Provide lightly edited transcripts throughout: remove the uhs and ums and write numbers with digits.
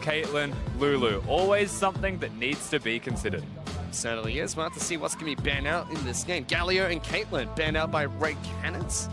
Caitlyn, Lulu. Always something that needs to be considered. Certainly is. We'll have to see what's going to be banned out in this game. Galio and Caitlyn banned out by Red Cannons.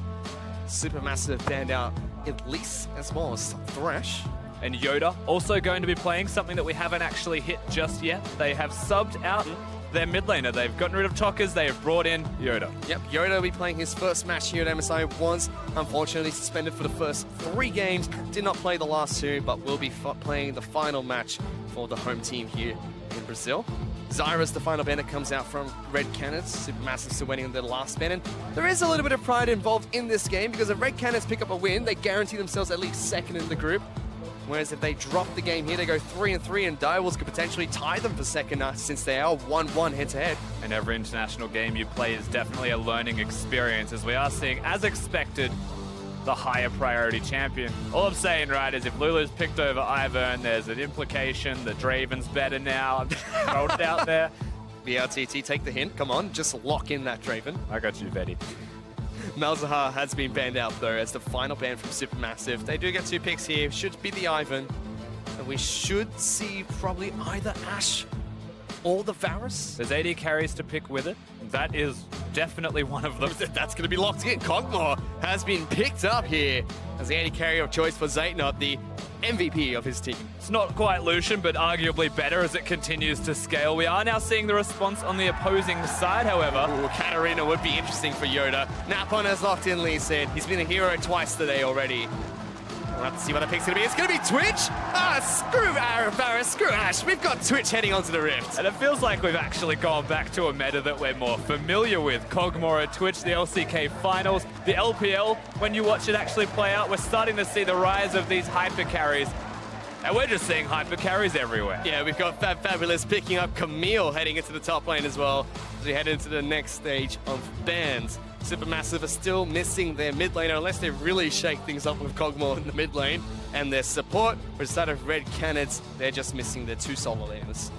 Supermassive banned out Elise as well as Thresh. And Yoda also going to be playing something that we haven't actually hit just yet. They have subbed out their mid laner. They've gotten rid of Tokkers. They have brought in Yoda. Yep, Yoda will be playing his first match here at MSI. Was unfortunately suspended for the first 3 games. Did not play the last 2, but will be playing the final match for the home team here in Brazil. Zyra's the final ban that comes out from Red Cannons. Supermassive still waiting on their last ban. And there is a little bit of pride involved in this game because if Red Cannons pick up a win, they guarantee themselves at least second in the group. Whereas if they drop the game here, they go 3-3, and Direwolves could potentially tie them for second since they are 1-1 head-to-head. And every international game you play is definitely a learning experience, as we are seeing, as expected, the higher priority champion. All I'm saying, right, is if Lulu's picked over Ivern, there's an implication that Draven's better now. I'm just throwing it out there. VRTT, take the hint. Come on, just lock in that Draven. I got you, Betty. Malzahar has been banned out, though, as the final ban from Supermassive. They do get 2 picks here. Should be the Ivern. And we should see probably either Ashe or the Varus. There's 80 carries to pick with it. That is definitely one of them. That's going to be locked in. Kog'Maw has been picked up here as the 80 carrier of choice for Zaytnot, the MVP of his team. It's not quite Lucian, but arguably better as it continues to scale. We are now seeing the response on the opposing side, however. Ooh, Katarina would be interesting for Yoda. Napon has locked in Lee Sin. He's been a hero twice today already. We'll have to see what the pick's going to be. It's going to be Twitch. Screw Varus, screw Ashe. We've got Twitch heading onto the Rift. And it feels like we've actually gone back to a meta that we're more familiar with. Kog'Maw at Twitch, the LCK finals, the LPL. When you watch it actually play out, we're starting to see the rise of these hyper carries. And we're just seeing hyper carries everywhere. Yeah, we've got Fabulous picking up Camille heading into the top lane as well as we head into the next stage of bans. Supermassive are still missing their mid laner unless they really shake things up with Kog'Maw in the mid lane. And their support, which is that of Red Cannons, they're just missing their 2 solo laners.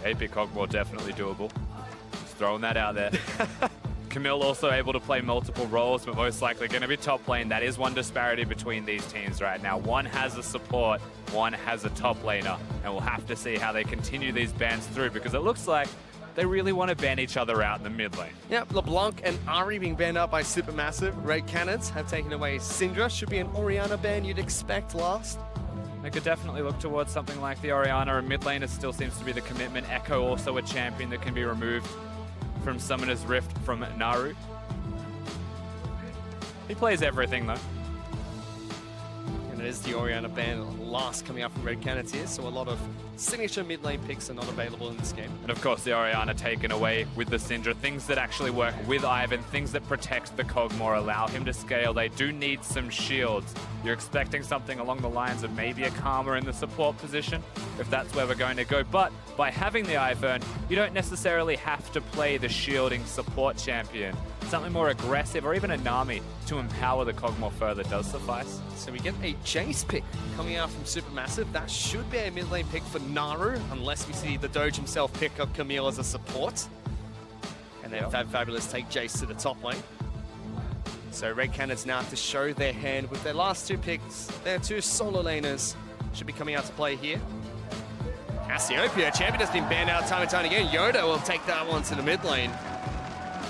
AP Kog'Maw definitely doable. Just throwing that out there. Camille also able to play multiple roles, but most likely going to be top lane. That is one disparity between these teams right now. One has a support, one has a top laner, and we'll have to see how they continue these bans through because it looks like they really want to ban each other out in the mid lane. Yep, LeBlanc and Ahri being banned out by Supermassive. Red Cannons have taken away Syndra. Should be an Orianna ban you'd expect last. They could definitely look towards something like the Orianna, and mid laner still seems to be the commitment. Echo also a champion that can be removed from Summoner's Rift from Naru. He plays everything though. And it is the Orianna ban last coming up from Red Cannons here, so a lot of signature mid lane picks are not available in this game. And of course the Orianna taken away with the Syndra. Things that actually work with Ivan, things that protect the Kog'Maw, allow him to scale. They do need some shields. You're expecting something along the lines of maybe a Karma in the support position, if that's where we're going to go. But by having the Ivern, you don't necessarily have to play the shielding support champion. Something more aggressive or even a Nami to empower the Kog'Maw further does suffice. So we get a Jace pick coming out from Supermassive. That should be a mid lane pick for Naru, unless we see the Doge himself pick up Camille as a support. And then Fabulous take Jace to the top lane. So Red Cannons now have to show their hand with their last 2 picks. Their 2 solo laners should be coming out to play here. Cassiopeia, champion has been banned out time and time again. Yoda will take that one to the mid lane.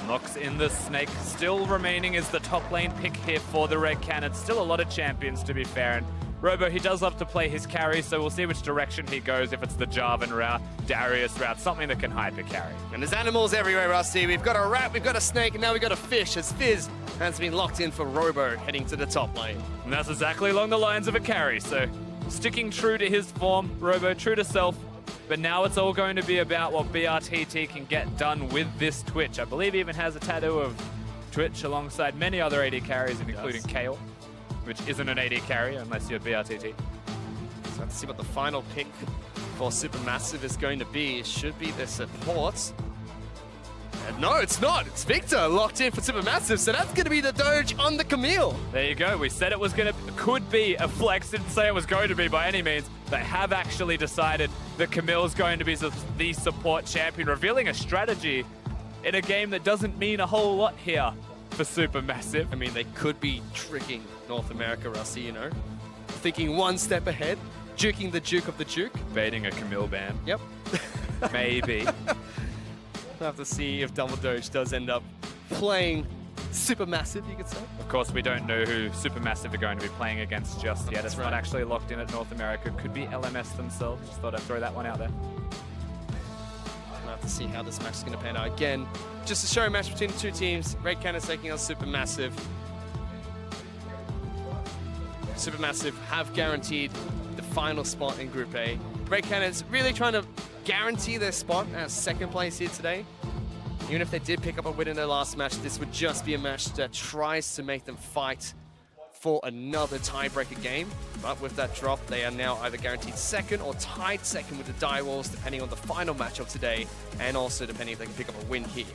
Knocks in the Snake. Still remaining is the top lane pick here for the Red Cannons. Still a lot of champions, to be fair. And Robo, he does love to play his carry, so we'll see which direction he goes, if it's the Jarvan route, Darius route, something that can hyper carry. And there's animals everywhere, Rusty. We've got a rat, we've got a snake, and now we've got a fish, as Fizz has been locked in for Robo heading to the top lane. And that's exactly along the lines of a carry, so sticking true to his form, Robo true to self. But now it's all going to be about what BRTT can get done with this Twitch. I believe he even has a tattoo of Twitch alongside many other AD carries, including Kale, which isn't an AD carry unless you're BRTT. So let's see what the final pick for Supermassive is going to be. It should be the support. And no, it's not. It's Victor locked in for Supermassive, so that's going to be the Doge on the Camille. There you go. We said it was could be a flex. Didn't say it was going to be by any means. They have actually decided that Camille's going to be the support champion, revealing a strategy in a game that doesn't mean a whole lot here for Supermassive. I mean, they could be tricking North America, Rusty, you know? Thinking one step ahead. juking the Duke of the Duke. Baiting a Camille ban. Yep. Maybe. We'll have to see if Double Doge does end up playing Supermassive, you could say. Of course, we don't know who Supermassive are going to be playing against just yet. That's It's right. not actually locked in at North America. Could be LMS themselves. Just thought I'd throw that one out there. We'll have to see how this match is going to pan out. Again, just a show match between the two teams. Red Cannons taking on Supermassive. Supermassive have guaranteed the final spot in Group A. Red Cannons really trying to guarantee their spot as second place here today. Even if they did pick up a win in their last match, this would just be a match that tries to make them fight for another tiebreaker game. But with that drop, they are now either guaranteed second or tied second with the Die Walls, depending on the final match of today, and also depending if they can pick up a win here.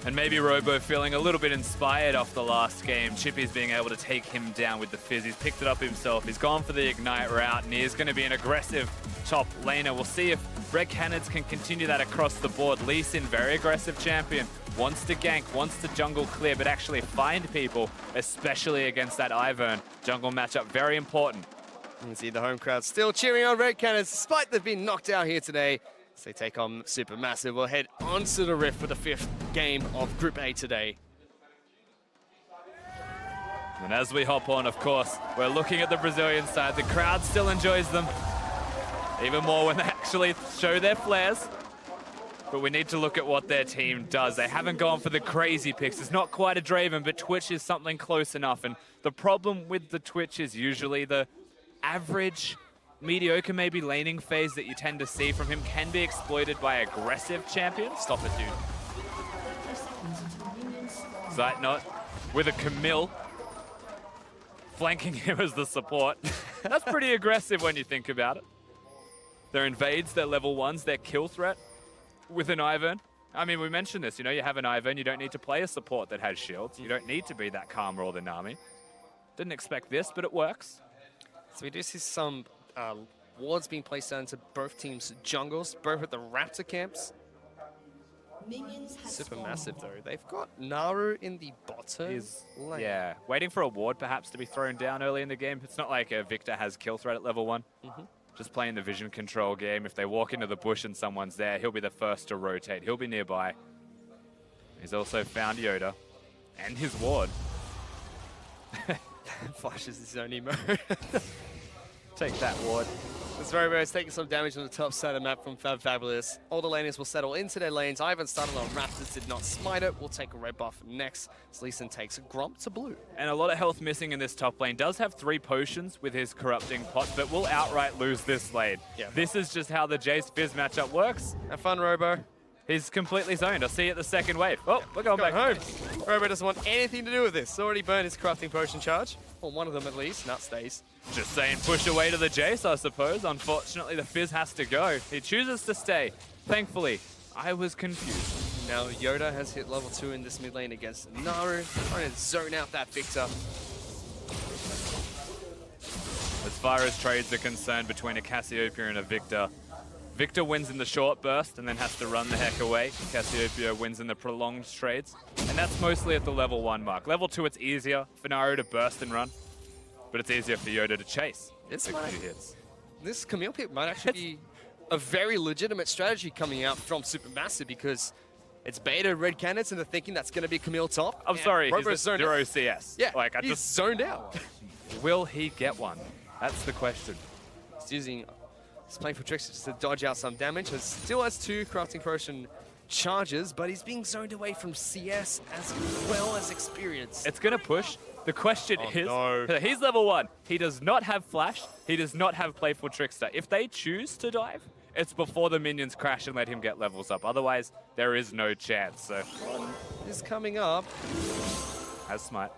And maybe Robo feeling a little bit inspired off the last game. Chippy's being able to take him down with the Fizz. He's picked it up himself. He's gone for the Ignite route, and he is going to be an aggressive top laner. We'll see if Red Cannons can continue that across the board. Lee Sin, very aggressive champion. Wants to gank, wants to jungle clear, but actually find people, especially against that Ivern. Jungle matchup, very important. You can see the home crowd still cheering on Red Cannons, despite they've been knocked out here today. As they take on Supermassive, we'll head onto the Rift for the 5th game of Group A today. And as we hop on, of course, we're looking at the Brazilian side. The crowd still enjoys them, even more when they actually show their flares. But we need to look at what their team does. They haven't gone for the crazy picks. It's not quite a Draven, but Twitch is something close enough. And the problem with the Twitch is usually the average, mediocre maybe laning phase that you tend to see from him can be exploited by aggressive champions. Stop it, dude. Zeitnot with a Camille, flanking him as the support. That's pretty aggressive when you think about it. Their invades, their level 1s, their kill threat with an Ivern. I mean, we mentioned this, you know, you have an Ivern, you don't need to play a support that has shields. You don't need to be that Karma or the Nami. Didn't expect this, but it works. So we do see some wards being placed down into both teams' jungles, both at the Raptor camps. Supermassive though, they've got Naru in the bottom lane. Yeah, waiting for a ward perhaps to be thrown down early in the game. It's not like Victor has kill threat at level 1. Just playing the vision control game. If they walk into the bush and someone's there, he'll be the first to rotate. He'll be nearby. He's also found Yoda and his ward. Flashes his own emo. Take that, ward. This Robo is taking some damage on the top side of the map from Fabulous. All the laners will settle into their lanes. Ivan started on Raptors, did not smite it. We'll take a red buff next. Lee Sin takes a Gromp to blue. And a lot of health missing in this top lane. Does have 3 potions with his corrupting pot, but will outright lose this lane. Yeah. This is just how the Jace Fizz matchup works. Have fun, Robo. He's completely zoned. I'll see you at the second wave. Oh, we're going back home. Robo doesn't want anything to do with this. Already burned his crafting potion charge. Well, one of them at least. Nut stays. Just saying push away to the Jace, I suppose. Unfortunately, the Fizz has to go. He chooses to stay. Thankfully, I was confused. Now Yoda has hit level 2 in this mid lane against Naru. Trying to zone out that Victor. As far as trades are concerned between a Cassiopeia and a Victor, Victor wins in the short burst and then has to run the heck away. Cassiopeia wins in the prolonged trades. And that's mostly at the level 1 mark. Level 2, it's easier for Naru to burst and run. But it's easier for Yoda to chase. This a few hits. This Camille pick might actually be a very legitimate strategy coming out from Supermassive because it's beta Red Cannons and they're thinking that's going to be Camille top. I'm sorry, he's Robo's a 0 CS. Yeah, like, he's zoned out. Will he get one? That's the question. He's playing for tricks just to dodge out some damage. He still has 2 crafting potion charges, but he's being zoned away from CS as well as experience. It's going to push. The question is, he's level 1. He does not have Flash. He does not have Playful Trickster. If they choose to dive, it's before the minions crash and let him get levels up. Otherwise, there is no chance. So, One is coming up. has smite.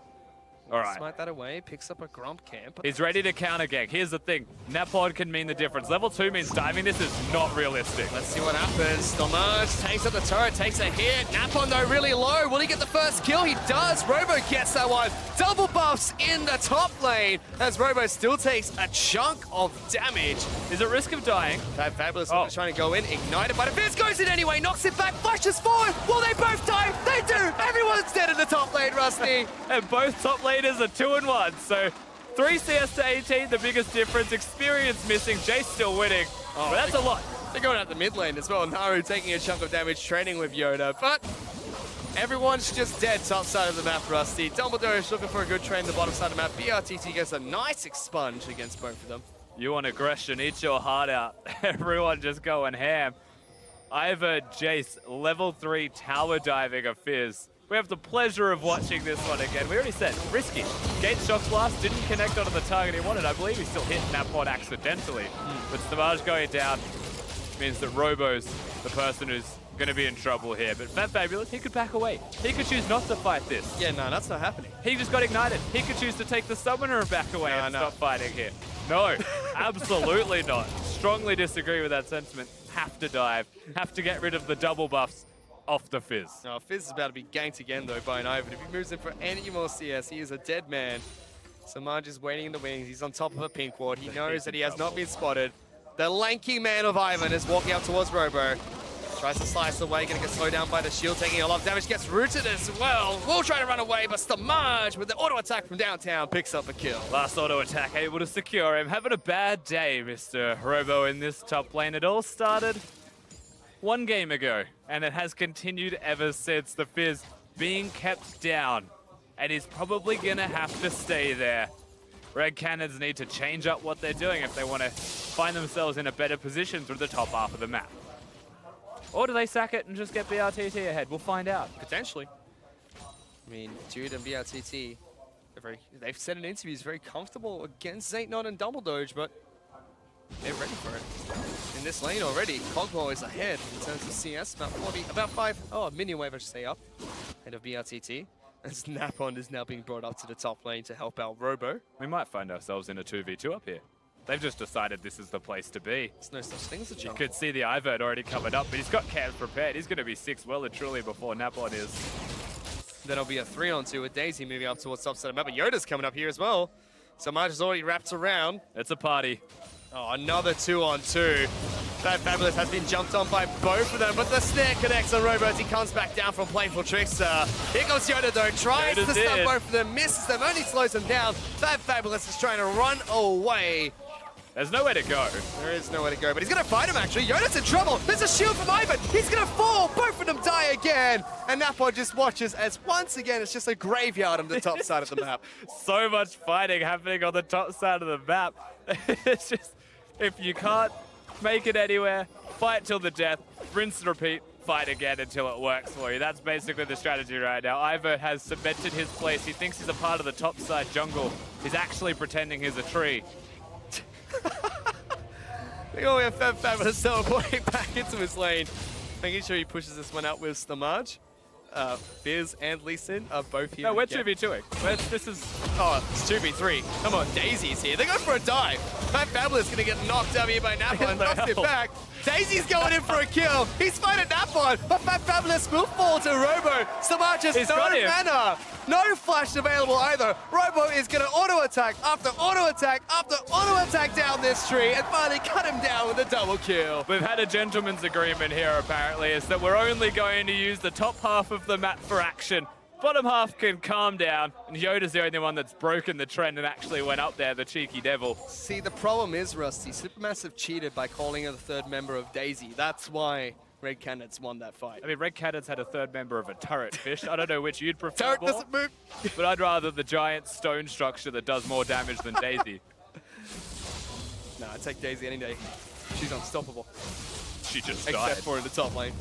All right. Smite that away, picks up a Gromp camp. He's ready to counter gank. Here's the thing. Napod can mean the difference. Level 2 means diving. This is not realistic. Let's see what happens. Dommage takes up the turret, takes a hit. Napon though really low. Will he get the first kill? He does. Robo gets that one. Double buffs in the top lane as Robo still takes a chunk of damage. Is at risk of dying. Fabulous trying to go in. Ignited by the Fizz, goes in anyway, knocks it back, flashes forward. Will they both die? They do. Everyone's dead in the top lane, Rusty. And both top laners are 2-1. So 3 CS to 18, the biggest difference. Experience missing, Jace still winning. But that's a lot. They're going out the mid lane as well. Naru taking a chunk of damage, training with Yoda, but everyone's just dead top side of the map, Rusty. Dumbledore is looking for a good trade in the bottom side of the map. BRTT gets a nice expunge against both of them. You want aggression, eat your heart out. Everyone just going ham. Ivern, Jace, level 3 tower diving a Fizz. We have the pleasure of watching this one again. We already said, risky. Gate Shock Blast didn't connect onto the target he wanted. I believe he still hit Napod accidentally. But Savage going down means that Robo's the person who's going to be in trouble here. But Fat Fabulous, he could back away. He could choose not to fight this. Yeah, no, that's not happening. He just got ignited. He could choose to take the summoner and back away and stop fighting here. No, absolutely not. Strongly disagree with that sentiment. Have to dive. Have to get rid of the double buffs off the Fizz. No, Fizz is about to be ganked again, though, by an Ivern. If he moves in for any more CS, he is a dead man. Samaj is waiting in the wings. He's on top of a pink ward. He knows that he has not been spotted. The lanky man of Ivern is walking up towards Robo. Tries to slice away, gonna get slowed down by the shield, taking a lot of damage, gets rooted as well. Will try to run away, but Samaj with the auto attack from downtown picks up a kill. Last auto attack able to secure him. Having a bad day, Mr. Robo, in this top lane. It all started 1 game ago, and it has continued ever since. The Fizz being kept down, and is probably gonna have to stay there. Red Cannons need to change up what they're doing if they want to find themselves in a better position through the top half of the map. Or do they sack it and just get BRTT ahead? We'll find out. Potentially. I mean, Jude and BRTT, they've said in interviews very comfortable against Zaynot and Double Doge, but they're ready for it. In this lane already, Cogwall is ahead in terms of CS, about minion wave I should say up, ahead of BRTT. As Napon is now being brought up to the top lane to help out Robo. We might find ourselves in a 2v2 up here. They've just decided this is the place to be. There's no such thing as a jump. You could see the Ivern already coming up, but he's got cams prepared. He's going to be 6 well and truly before Napon is. Then it'll be a 3-on-2 with Daisy moving up towards top side of the map. But Yoda's coming up here as well. So Marge is already wrapped around. It's a party. Oh, another 2-on-2. That Fabulous has been jumped on by both of them, but the snare connects on Robo as he comes back down from Playful Trickster. Here comes Yoda though, tries to stun both of them, misses them, only slows them down. That Fabulous is trying to run away. There's nowhere to go. There is nowhere to go, but he's going to fight him actually. Yoda's in trouble. There's a shield from Ivern. He's going to fall. Both of them die again. And Napod just watches as once again it's just a graveyard on the top side of the map. So much fighting happening on the top side of the map. It's just, if you can't make it anywhere, fight till the death, rinse and repeat, fight again until it works for you. That's basically the strategy right now. Ivern has cemented his place. He thinks he's a part of the top side jungle. He's actually pretending he's a tree. We have Fabulous teleporting back into his lane, making sure he pushes this one out with Stamaj. Fizz and Lee Sin are both here. No, we're 2v2ing. This is... Oh, it's 2v3. Come on, Daisy's here. They go for a dive. Fabulous going to get knocked out here by Napon. Knocks it back. Daisy's going in for a kill. He's fighting Napon, but Fabulous will fall to Robo. Stamaj has no mana. No flash available either. Robo is going to auto-attack after auto-attack after auto-attack down this tree and finally cut him down with a double kill. We've had a gentleman's agreement here, apparently, is that we're only going to use the top half of the map for action. Bottom half can calm down, and Yoda's the only one that's broken the trend and actually went up there, the cheeky devil. See, the problem is, Rusty, Supermassive cheated by calling her the third member of Daisy. That's why Red Cannons won that fight. I mean, Red Cannons had a third member of a turret fish. I don't know which you'd prefer. Turret doesn't move. But I'd rather the giant stone structure that does more damage than Daisy. No, I take Daisy any day. She's unstoppable. She just died. Except for in the top lane.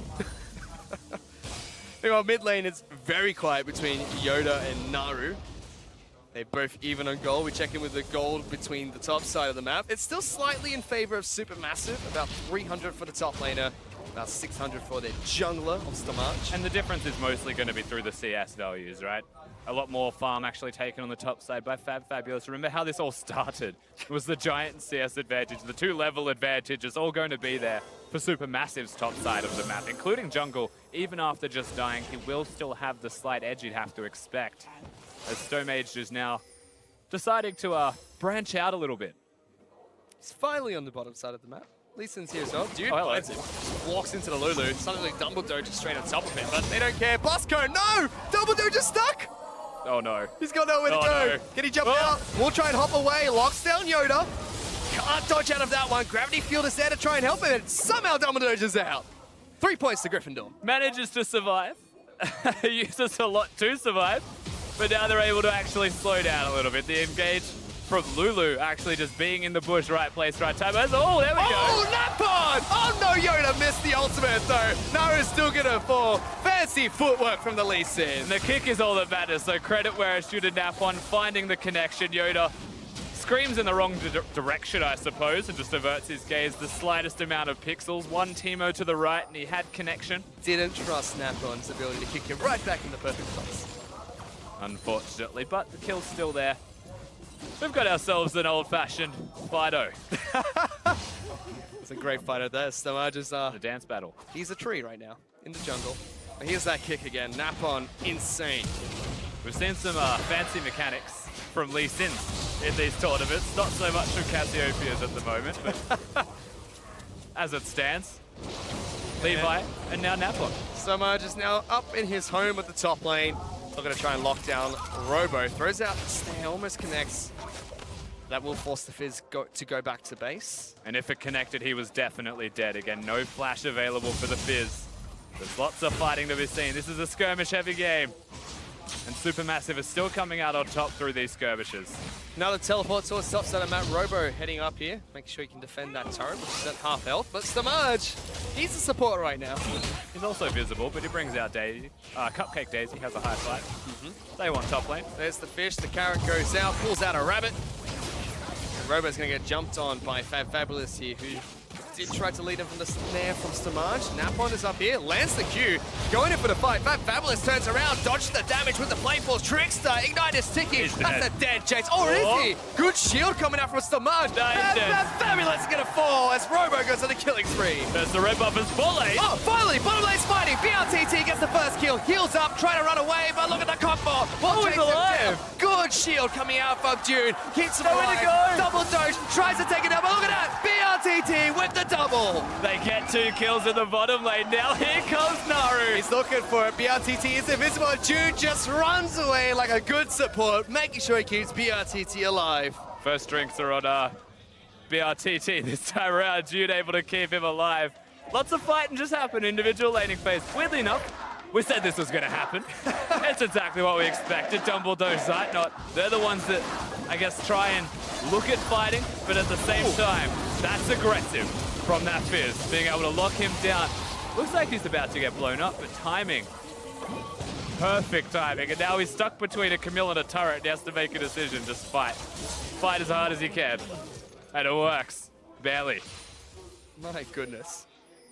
Meanwhile, mid lane is very quiet between Yoda and Naru. They're both even on gold. We check in with the gold between the top side of the map. It's still slightly in favor of Supermassive, about 300 for the top laner, about 600 for their jungler of Stamaj. And the difference is mostly going to be through the CS values, right? A lot more farm actually taken on the top side by Fabulous. Remember how this all started? It was the giant CS advantage, the 2-level advantage is all going to be there for Supermassive's top side of the map, including jungle. Even after just dying, he will still have the slight edge you'd have to expect, as Stomage is now deciding to branch out a little bit. He's finally on the bottom side of the map. Lee Sin's here as well. Dude, finds him. Just walks into the Lulu. Suddenly Dumbledore just straight on top of him, but they don't care. Bosco, no! Dumbledore just stuck! Oh no. He's got nowhere to Oh, go. no. Can he jump Oh. out? We'll try and hop away. Locks down Yoda. Can't dodge out of that one. Gravity Field is there to try and help him, and somehow Dumbledore is out. 3 points to Gryffindor. Manages to survive. Uses a lot to survive. But now they're able to actually slow down a little bit. The engage from Lulu actually just being in the bush, right place, right time. Oh, there we go. Oh, Napon! Oh no, Yoda missed the ultimate though. Naru's still gonna fall. Fancy footwork from the Lee Sin. And the kick is all that matters, so credit where it should have. Napon finding the connection. Yoda screams in the wrong direction, I suppose, and just averts his gaze the slightest amount of pixels. One Teemo to the right, and he had connection. Didn't trust Napon's ability to kick him right back in the perfect place. Unfortunately, but the kill's still there. We've got ourselves an old-fashioned Fido. It's a great fighter there. Stamaj is The dance battle. he's a tree right now in the jungle. And here's that kick again. Napon, insane. We've seen some fancy mechanics from Lee Sin in these tournaments. Not so much from Cassiopeia's at the moment, but as it stands, Levi and now Napon. Stamaj is now up in his home at the top lane. They're going to try and lock down Robo. Throws out the snare, almost connects. That will force the Fizz to go back to base. And if it connected, he was definitely dead. Again, no flash available for the Fizz. There's lots of fighting to be seen. This is a skirmish-heavy game. And Supermassive is still coming out on top through these skirmishes. Another teleport towards top side of map. Robo heading up here. Make sure he can defend that turret, which is at half health. But Stamaj, he's a support right now. He's also visible, but he brings out Daisy. Cupcake Daisy has a high fight. They want top lane. There's the fish. The carrot goes out, pulls out a rabbit. And Robo's going to get jumped on by Fabulous here, who did try to lead him from the snare from Stamaj. Napon is up here, lands the Q, going in for the fight. Fabulous turns around, dodges the damage with the play force. Trickster, Ignite is ticking. He's That's dead. a dead chase. Oh, is he? Good shield coming out from Stamaj. No, he's dead. Fabulous is going to fall as Robo goes on the killing spree. There's the red buff as volley. Oh, finally, bottom lane's fighting. BRTT gets the first kill, heals up, trying to run away, but look at the combo. Oh, he's alive. Good shield coming out from Dune. Keeps him Nowhere to alive. go. Double doge, tries to take it down, but look at that. BRTT with the double. They get 2 kills in the bottom lane. Now here comes Naru. He's looking for it. BRTT is invisible. Dune just runs away like a good support, making sure he keeps BRTT alive. First drinks are on BRTT this time around. Jude able to keep him alive. Lots of fighting just happened. Individual laning phase. Weirdly enough, we said this was going to happen. It's exactly what we expected. Dumbledore, Zeitnot, they're the ones that, I guess, try and look at fighting, but at the same time, that's aggressive from that Fizz, being able to lock him down. Looks like he's about to get blown up, but timing. Perfect timing. And now he's stuck between a Camille and a turret. He has to make a decision. Just fight. Fight as hard as he can. And it works. Barely. My goodness.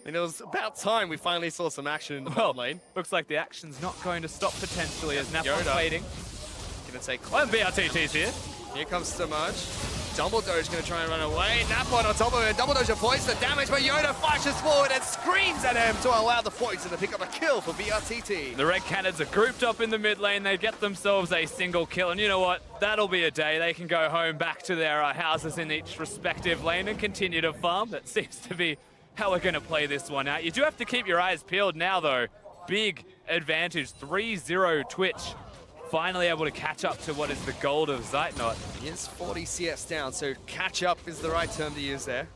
And it was about time we finally saw some action in the Well, bottom lane. looks like the action's not going to stop potentially as Napon's Yoda. waiting. Gonna take Well, BRTT's here. Here comes Stamaj. Dumbledore's going to try and run away. Napon on top of it. Dumbledore avoids the damage, but Yoda flashes forward and screams at him to allow the points and to pick up a kill for BRTT. The Red Cannons are grouped up in the mid lane. They get themselves a single kill, and you know what? That'll be a day. They can go home back to their houses in each respective lane and continue to farm. That seems to be how we're going to play this one out. You do have to keep your eyes peeled now, though. Big advantage, 3-0 Twitch. Finally able to catch up to what is the gold of Zeitnot. He is 40 CS down, so catch up is the right term to use there.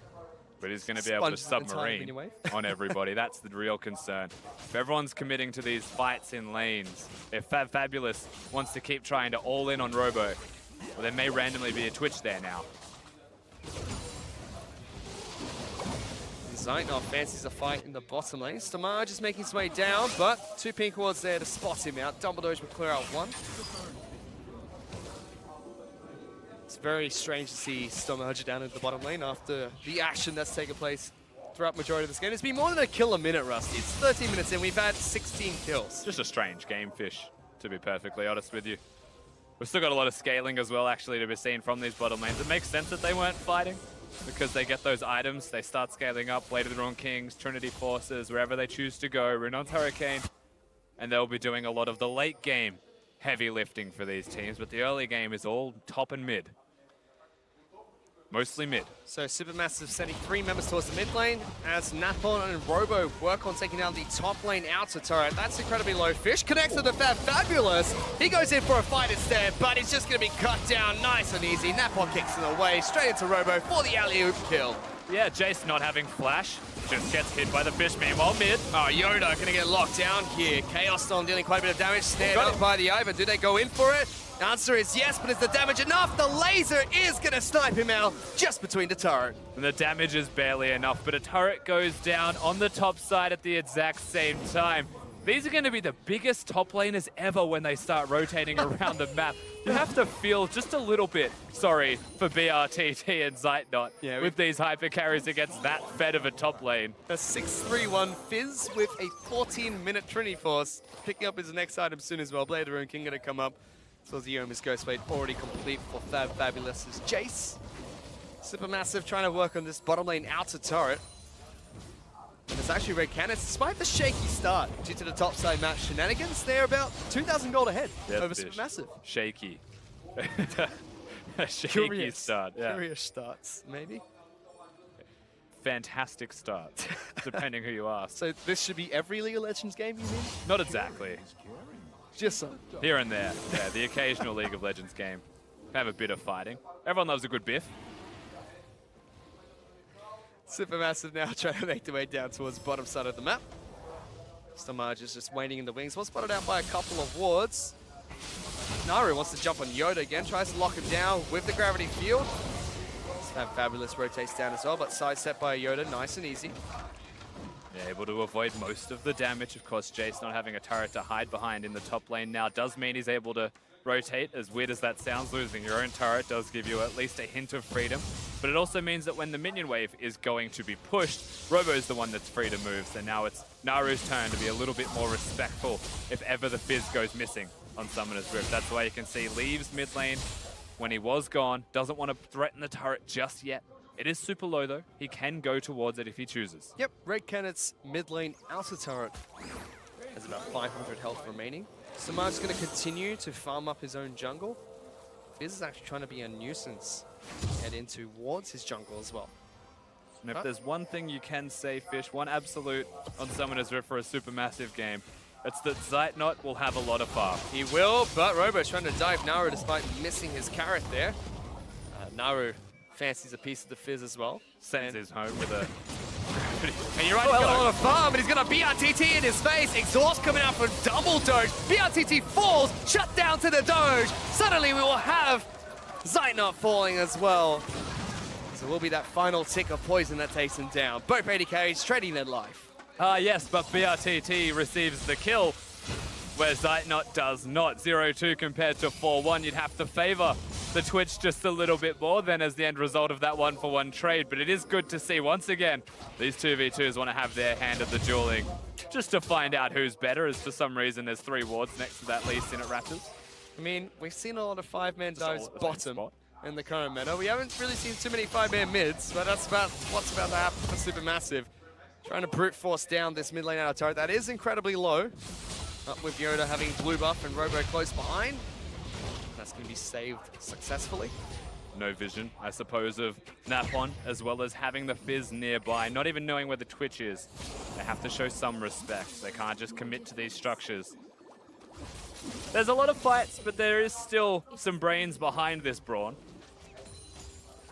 But he's going to be able to Sponge the entire submarine mini-wave. on everybody. That's the real concern. If everyone's committing to these fights in lanes, if Fabulous wants to keep trying to all in on Robo, well, there may randomly be a Twitch there now. Zeitnot fancies a fight in the bottom lane. Stamaj is making his way down, but 2 pink wards there to spot him out. Dumbledore will clear out 1. It's very strange to see Stamaj down in the bottom lane after the action that's taken place throughout majority of this game. It's been more than a kill a minute, Rusty. It's 13 minutes in. We've had 16 kills. Just a strange game, Fish, to be perfectly honest with you. We've still got a lot of scaling as well, actually, to be seen from these bottom lanes. It makes sense that they weren't fighting, because they get those items, they start scaling up, Blade of the Wrong Kings, Trinity Forces, wherever they choose to go, Renon's Hurricane, and they'll be doing a lot of the late game heavy lifting for these teams, but the early game is all top and mid. Mostly mid. So Supermassive sending 3 members towards the mid lane as Napon and Robo work on taking down the top lane outer turret. That's incredibly low. Fish connects to the Fabulous. He goes in for a fight instead, but he's just going to be cut down nice and easy. Napon kicks it away, straight into Robo for the alley-oop kill. Yeah, Jace not having flash, just gets hit by the fish. Meanwhile, mid. Oh, Yoda going to get locked down here. Chaos Storm dealing quite a bit of damage, snared up by the Eye, but do they go in for it? The answer is yes, but is the damage enough? The laser is going to snipe him out just between the turret. And the damage is barely enough, but a turret goes down on the top side at the exact same time. These are going to be the biggest top laners ever when they start rotating around the map. You have to feel just a little bit sorry for BRTT and Zeitnot with these hyper carries against that fed of a top lane. A 6-3-1 Fizz with a 14-minute Trinity Force. Picking up his next item soon as well. Blade of the Rune King going to come up. So the Yoma's Ghostblade already complete for Fabulous's Jace. Supermassive trying to work on this bottom lane outer turret. And it's actually Red Canids, despite the shaky start due to the topside map shenanigans, they're about 2,000 gold ahead over Supermassive. Shaky. A shaky start. Yeah. Curious starts, maybe. Fantastic start, depending who you ask. So this should be every League of Legends game, you mean? Not exactly. Just so. Here and there. Yeah, the occasional League of Legends game. Have a bit of fighting. Everyone loves a good biff. Supermassive now trying to make their way down towards the bottom side of the map. Stamaj is just waiting in the wings. Was spotted out by a couple of wards. Naru wants to jump on Yoda again. Tries to lock him down with the gravity field. Fabulous rotates down as well, but sidestep by Yoda. Nice and easy. Yeah, able to avoid most of the damage. Of course, Jace not having a turret to hide behind in the top lane now does mean he's able to rotate. As weird as that sounds, losing your own turret does give you at least a hint of freedom. But it also means that when the minion wave is going to be pushed, Robo's the one that's free to move. So now it's Naru's turn to be a little bit more respectful if ever the Fizz goes missing on Summoner's Rift. That's why you can see leaves mid lane when he was gone. Doesn't want to threaten the turret just yet. It is super low though. He can go towards it if he chooses. Yep, Red Canids mid lane outer turret has about 500 health remaining. Samad's going to continue to farm up his own jungle. Fizz is actually trying to be a nuisance. Head in towards his jungle as well. And if there's one thing you can say, Fish, one absolute on Summoner's Rift for a supermassive game, it's that Zeitnot will have a lot of farm. He will, but Robo's trying to dive Naru despite missing his carrot there. Naru fancies a piece of the Fizz as well. Sends his home with a... And you're right, he's got a lot of farm, but he's got a BRTT in his face. Exhaust coming out from double Doge. BRTT falls, shut down to the Doge. Suddenly we will have Zeitnot falling as well. So it will be that final tick of poison that takes him down. Both AD carries trading their life. Yes, but BRTT receives the kill, where Zeitnot does not. 0-2 compared to 4-1. You'd have to favor the Twitch just a little bit more than as the end result of that 1-for-1 trade. But it is good to see, once again, these 2v2s want to have their hand at the dueling, just to find out who's better, as for some reason there's 3 wards next to that Lee Sin at Raptors. I mean, we've seen a lot of 5-man dives bottom in the current meta. We haven't really seen too many 5-man mids, but that's about what's about to happen for Supermassive. Trying to brute force down this mid lane out of turret. That is incredibly low. Up with Yoda having blue buff and Robo close behind. That's going to be saved successfully. No vision, I suppose, of Napon, as well as having the Fizz nearby, not even knowing where the Twitch is. They have to show some respect. They can't just commit to these structures. There's a lot of fights, but there is still some brains behind this Brawn.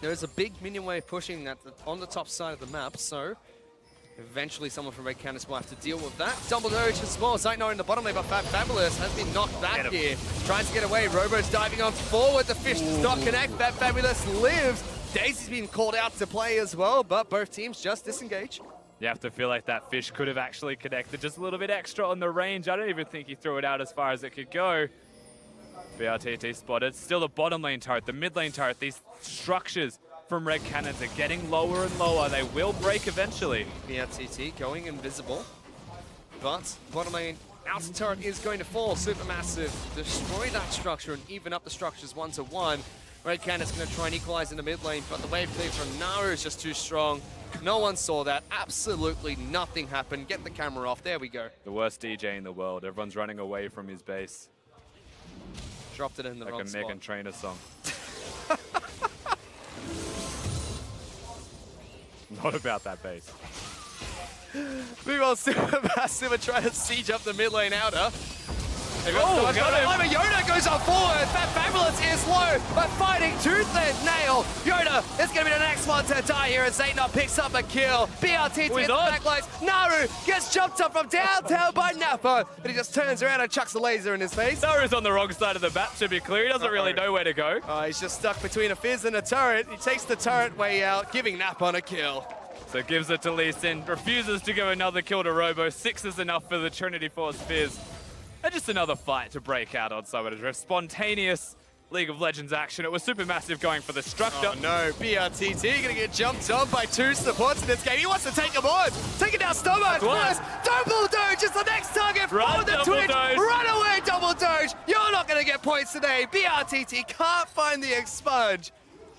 There is a big minion wave pushing on the top side of the map, so eventually someone from Red Canids will have to deal with that. Double Doge as well. Zeitnot in the bottom lane, but Fabulous has been knocked back here. Tries to get away. Robo's diving on forward. The fish does not connect. Fabulous lives. Daisy's been called out to play as well, but both teams just disengage. You have to feel like that fish could have actually connected just a little bit extra on the range. I don't even think he threw it out as far as it could go. BRTT spotted. Still the bottom lane turret, the mid lane turret. These structures from Red Canids are getting lower and lower. They will break eventually. BRTT going invisible, but bottom lane outer turret is going to fall. Supermassive destroy that structure and even up the structures 1-to-1. Red Canids going to try and equalize in the mid lane, but the wave clear from Naru is just too strong. No one saw that. Absolutely nothing happened. Get the camera off. There we go. The worst DJ in the world. Everyone's running away from his base. Dropped it in the wrong spot. Like a Meghan Trainor song. Not about that base. Meanwhile, Supermassive are trying to siege up the mid lane outer. Oh, Yoda goes up forward. That Fabulous is low, but fighting tooth and nail. Yoda is going to be the next one to die here as Zaynab picks up a kill. BRT to get the backlines. Naru gets jumped up from downtown by Napa, but he just turns around and chucks a laser in his face. Naru's on the wrong side of the map, to be clear. He doesn't really know where to go. He's just stuck between a Fizz and a turret. He takes the turret way out, giving Napa a kill. So gives it to Lee Sin, refuses to give another kill to Robo. 6 is enough for the Trinity Force Fizz. And just another fight to break out on Summit Drift. Spontaneous League of Legends action. It was Supermassive going for the structure. Oh no, BRTT gonna get jumped on by 2 supports in this game. He wants to take him on. Taking down Stomach first. Double Doge is the next target for the Twitch. Run away, Double Doge. You're not gonna get points today. BRTT can't find the expunge.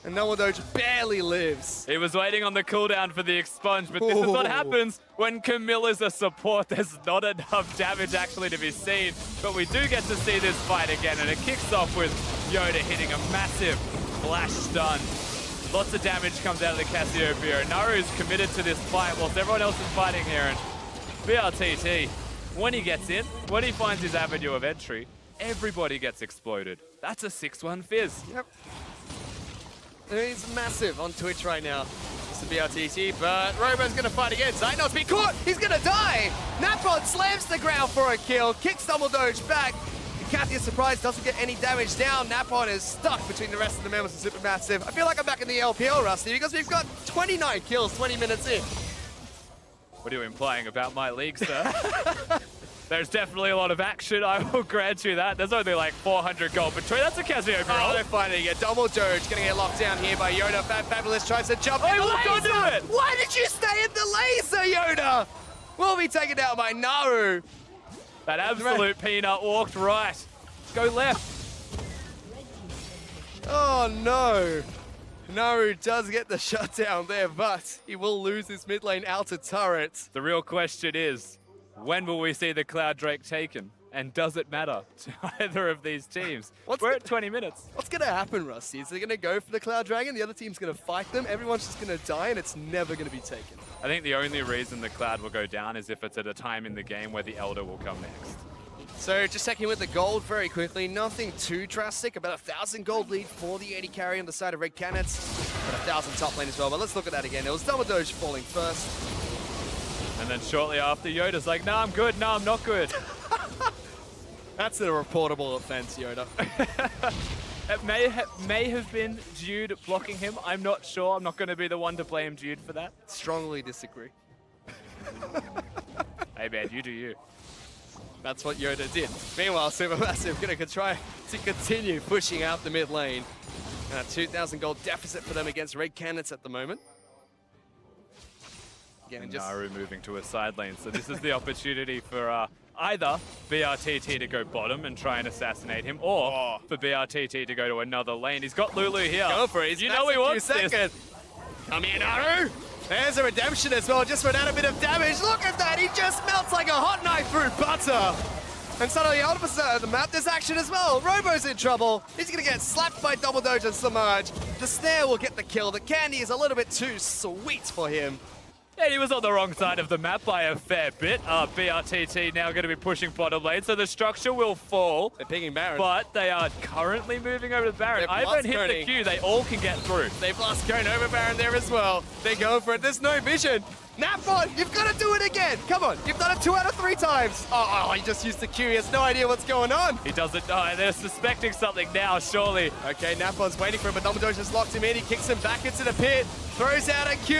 And Double Doge barely lives. He was waiting on the cooldown for the expunge, but this is what happens when Camilla's a support. There's not enough damage actually to be seen, but we do get to see this fight again, and it kicks off with Yoda hitting a massive flash stun. Lots of damage comes out of the Cassiopeia. Naru's committed to this fight whilst everyone else is fighting here, and BRTT, when he gets in, when he finds his avenue of entry, everybody gets exploded. That's a 6-1 Fizz. Yep. He's massive on Twitch right now. It's the BRTT, but Robo's going to fight again. Zaynab's been caught. He's going to die. Napod slams the ground for a kill. Kicks Double Doge back. Kathy is surprised, doesn't get any damage down. Napod is stuck between the rest of the members of Supermassive. I feel like I'm back in the LPL, Rusty, because we've got 29 kills 20 minutes in. What are you implying about my league, sir? There's definitely a lot of action, I will grant you that. There's only like 400 gold between. That's a Cassiopeia. Oh, they're finding it. Double Doge gonna get locked down here by Yoda. Fabulous tries to jump in the laser. Why did you stay in the laser, Yoda? Will be taken down by Naru. That absolute peanut walked right. Go left. Oh no. Naru does get the shutdown there, but he will lose his mid lane outer turret. The real question is, when will we see the Cloud Drake taken? And does it matter to either of these teams? We're at 20 minutes. What's going to happen, Rusty? Is they going to go for the Cloud Dragon? The other team's going to fight them? Everyone's just going to die and it's never going to be taken. I think the only reason the Cloud will go down is if it's at a time in the game where the Elder will come next. So just checking with the gold very quickly. Nothing too drastic. About 1,000 gold lead for the 80 carry on the side of Red Canids. But 1,000 top lane as well. But let's look at that again. It was Double Doge falling first. And then shortly after, Yoda's like, no, I'm good. No, I'm not good. That's a reportable offense, Yoda. It may have been Jude blocking him. I'm not sure. I'm not going to be the one to blame Jude for that. Strongly disagree. Hey, man, you do you. That's what Yoda did. Meanwhile, Supermassive going to try to continue pushing out the mid lane. And a 2,000 gold deficit for them against Red Canids at the moment. Again, Naru moving to a side lane, so this is the opportunity for either BRTT to go bottom and try and assassinate him, or for BRTT to go to another lane. He's got Lulu here. Go for it. You know he wants this. Come here, Naru. There's a redemption as well, just for another bit of damage. Look at that. He just melts like a hot knife through butter. And suddenly, on the opposite side of the map, there's action as well. Robo's in trouble. He's going to get slapped by Double Doge and Submerge. The snare will get the kill. The candy is a little bit too sweet for him. Yeah, he was on the wrong side of the map by a fair bit. BRTT now going to be pushing bottom lane, so the structure will fall. They're picking Baron. But they are currently moving over to Baron. Ivan hit the Q, they all can get through. They've lost going over Baron there as well. They're going for it. There's no vision. Napbot, you've got to do it again. Come on, you've done it 2 out of 3 times. Oh, he just used the Q. He has no idea what's going on. He doesn't know. They're suspecting something now, surely. Okay, Napbot's waiting for him, but Dumbledore just locked him in. He kicks him back into the pit. Throws out a Q.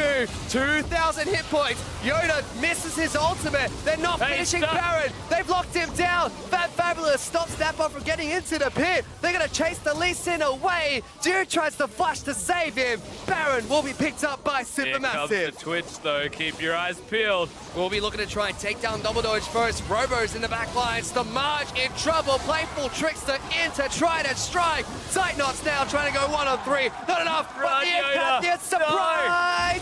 2,000 hit points. Yoda misses his ultimate. They're not finishing Baron. They've locked him down. Fabulous stops Napbot from getting into the pit. They're going to chase the Lee Sin away. Dude tries to flash to save him. Baron will be picked up by Supermassive. Here comes the Twitch, though. Keep your eyes peeled. We'll be looking to try and take down Double Doge first. Robo's in the back lines. The March in trouble. Playful Trickster in to try to strike. Sightknots now trying to go 1-on-3. Not enough. But the impact is surprise.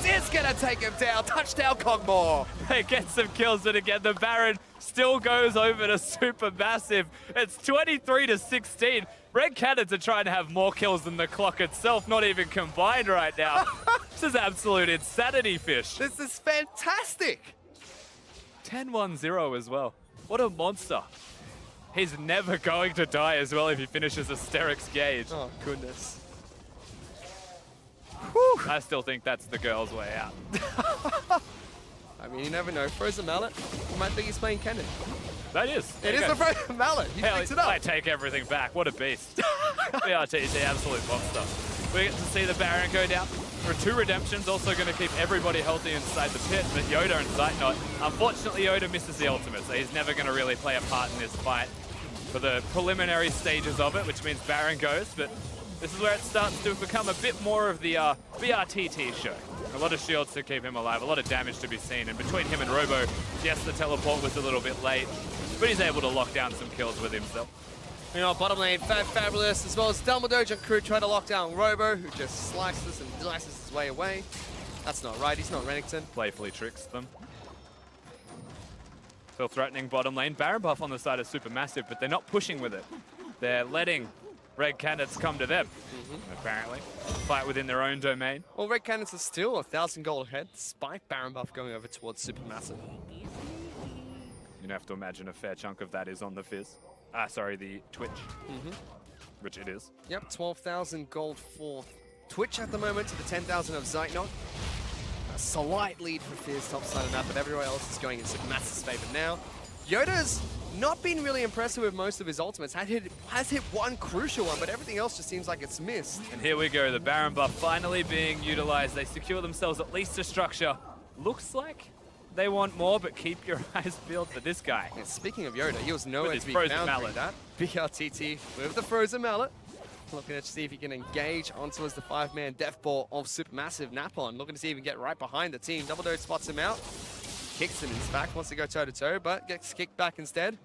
It's going to take him down. Touchdown, Cogmore. They get some kills, but again, the Baron still goes over to Supermassive. It's 23-16. Red Canids are trying to have more kills than the clock itself, not even combined right now. This is absolute insanity, Fish. This is fantastic. 10-1-0 as well. What a monster. He's never going to die as well if he finishes Asterix Gauge. Oh, goodness. Whew. I still think that's the girl's way out. I mean, you never know. Frozen Mallet, you might think he's playing Kennen. That is. It is the Frozen Mallet. He picks it up. I take everything back. What a beast. BRT is the absolute monster. We get to see the Baron go down. For 2 redemptions, also going to keep everybody healthy inside the pit, but Yoda and Zeitnot. Unfortunately, Yoda misses the ultimate, so he's never going to really play a part in this fight for the preliminary stages of it, which means Baron goes, but this is where it starts to become a bit more of the BRTT show. A lot of shields to keep him alive, a lot of damage to be seen, and between him and Robo, yes, the teleport was a little bit late, but he's able to lock down some kills with himself. You know, bottom lane, Fabulous, as well as Dumbledore and crew try to lock down Robo, who just slices and dices his way away. That's not right, he's not Renekton. Playfully tricks them. Still threatening bottom lane. Baron buff on the side is Supermassive, but they're not pushing with it. They're letting Red Canids come to them, apparently. Fight within their own domain. Well, Red Canids are still 1,000 gold ahead, despite Baron buff going over towards Supermassive. You'd have to imagine a fair chunk of that is on the Fizz. Sorry, the Twitch. Which it is. Yep, 12,000 gold for Twitch at the moment to the 10,000 of Zeitnot. A slight lead for Fizz top side of that, but everywhere else is going in Supermassive's favor now. Yoda's not been really impressive with most of his ultimates. Has hit one crucial one, but everything else just seems like it's missed. And here we go, the Baron buff finally being utilized. They secure themselves at least a structure. Looks like they want more, but keep your eyes peeled for this guy. And speaking of Yoda, he was nowhere to be frozen found mallet. through that. BRTT with the Frozen Mallet. Looking to see if he can engage onto as the 5-man death ball of Supermassive. Napon looking to see if he can get right behind the team. Dumbledore spots him out. Kicks him in fact, wants to go toe-to-toe, but gets kicked back instead.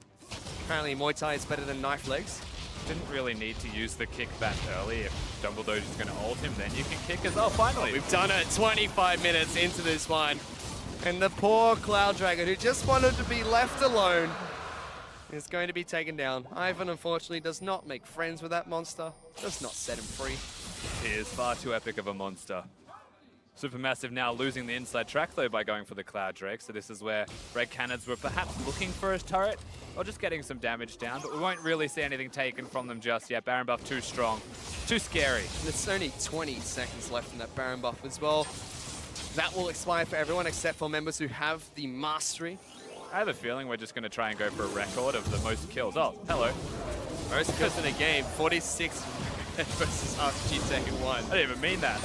Apparently Muay Thai is better than knife legs. Didn't really need to use the kick that early. If Dumbledore's just going to ult him, then you can kick as well, finally. We've done it 25 minutes into this one. And the poor Cloud Dragon, who just wanted to be left alone, is going to be taken down. Ivan, unfortunately, does not make friends with that monster. Does not set him free. He is far too epic of a monster. Supermassive now losing the inside track, though, by going for the Cloud Drake. So this is where Red Canids were perhaps looking for his turret, or just getting some damage down, but we won't really see anything taken from them just yet. Baron buff too strong, too scary. There's only 20 seconds left in that Baron buff as well. That will expire for everyone except for members who have the mastery. I have a feeling we're just going to try and go for a record of the most kills. Oh, hello. Most kills in a game, 46 versus RPG Taken 1. I didn't even mean that.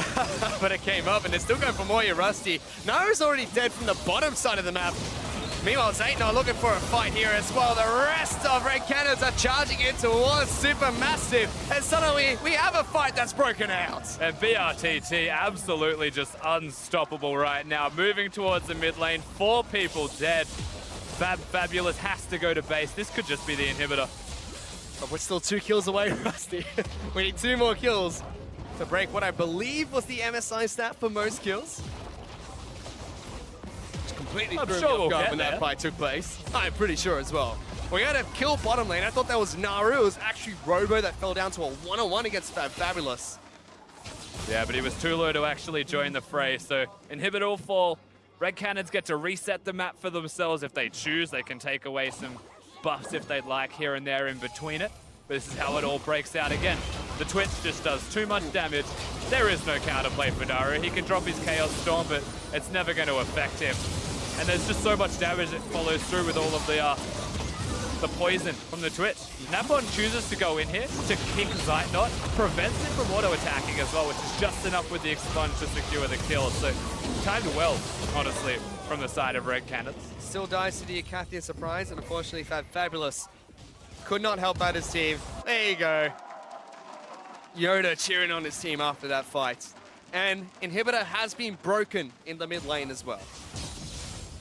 But it came up, and they're still going for more. You're Rusty. Naru's already dead from the bottom side of the map. Meanwhile, Zeitnot looking for a fight here as well. The rest of Red Canids are charging in towards Supermassive. And suddenly, we have a fight that's broken out. And BRTT absolutely just unstoppable right now. Moving towards the mid lane. 4 people dead. Fabulous has to go to base. This could just be the inhibitor. But we're still 2 kills away, Rusty. We need 2 more kills to break what I believe was the MSI stat for most kills. Completely threw me off guard when that fight took place. I'm pretty sure as well. We had a kill bottom lane. I thought that was Naru. It was actually Robo that fell down to a 1-on-1 against Fabulous. Yeah, but he was too low to actually join the fray. So inhibitor will fall. Red Canids get to reset the map for themselves if they choose. They can take away some buffs if they'd like here and there in between it. But this is how it all breaks out again. The Twitch just does too much damage. There is no counterplay for Naru. He can drop his Chaos Storm, but it's never going to affect him. And there's just so much damage that follows through with all of the poison from the Twitch. Napon chooses to go in here to kick Zeitnot, prevents him from auto-attacking as well, which is just enough with the expunge to secure the kill. So timed well, honestly, from the side of Red Canids. Still dies to the Akathia surprise, and unfortunately Fabulous could not help out his team. There you go. Yoda cheering on his team after that fight. And inhibitor has been broken in the mid lane as well.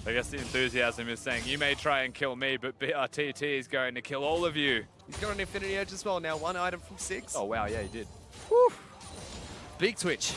I guess the enthusiasm is saying, you may try and kill me, but BRTT is going to kill all of you. He's got an Infinity Edge as well now, 1 item from 6. Oh, wow, yeah, he did. Whew. Big Twitch.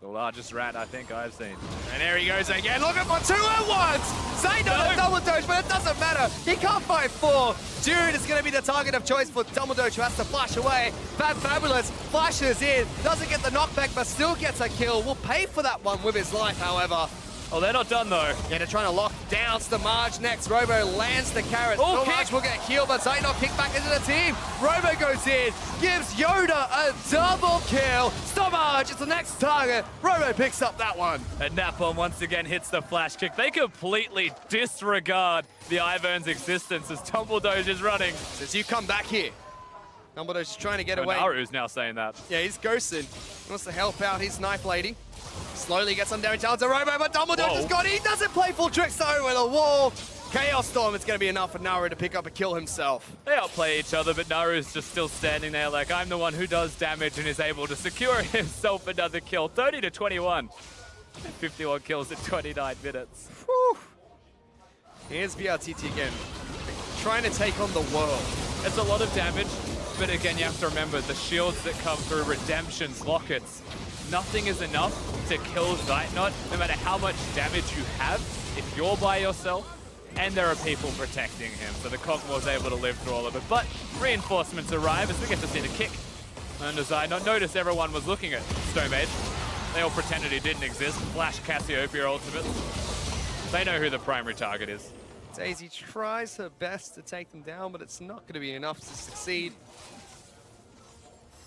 The largest rat I think I've seen. And there he goes again, looking for 2 at once! Zaynot a double doge, but it doesn't matter. He can't fight 4. Jude is going to be the target of choice for double doge, who has to flash away. Fabulous flashes in, doesn't get the knockback, but still gets a kill. Will pay for that one with his life, however. Oh, they're not done though. Yeah, they're trying to lock down Stamaj next. Robo lands the carrot. Oh, Stamaj will get healed, but Zaynot kicked back into the team. Robo goes in, gives Yoda a double kill. Stamaj is the next target. Robo picks up that one. And Napalm once again hits the flash kick. They completely disregard the Ivern's existence as Tumbledoge is running. Says, you come back here. Dumbledoge is trying to get away. Naru's now saying that. Yeah, he's ghosted. He wants to help out his knife lady. Slowly gets some damage down to Robo, but Dumbledore just got it. He doesn't play full tricks over the wall. Chaos Storm, it's going to be enough for Naru to pick up a kill himself. They outplay each other, but Naru's just still standing there like, I'm the one who does damage and is able to secure himself another kill. 30 to 21. 51 kills in 29 minutes. Whew. Here's BRTT again, trying to take on the world. It's a lot of damage, but again, you have to remember the shields that come through, redemptions, lockets. Nothing is enough to kill Zaynot, no matter how much damage you have, if you're by yourself, and there are people protecting him. So the Cogmore's able to live through all of it. But reinforcements arrive as we get to see the kick under Zaynot. Notice everyone was looking at Stone Mage. They all pretended he didn't exist. Flash Cassiopeia ultimate. They know who the primary target is. Daisy tries her best to take them down, but it's not going to be enough to succeed.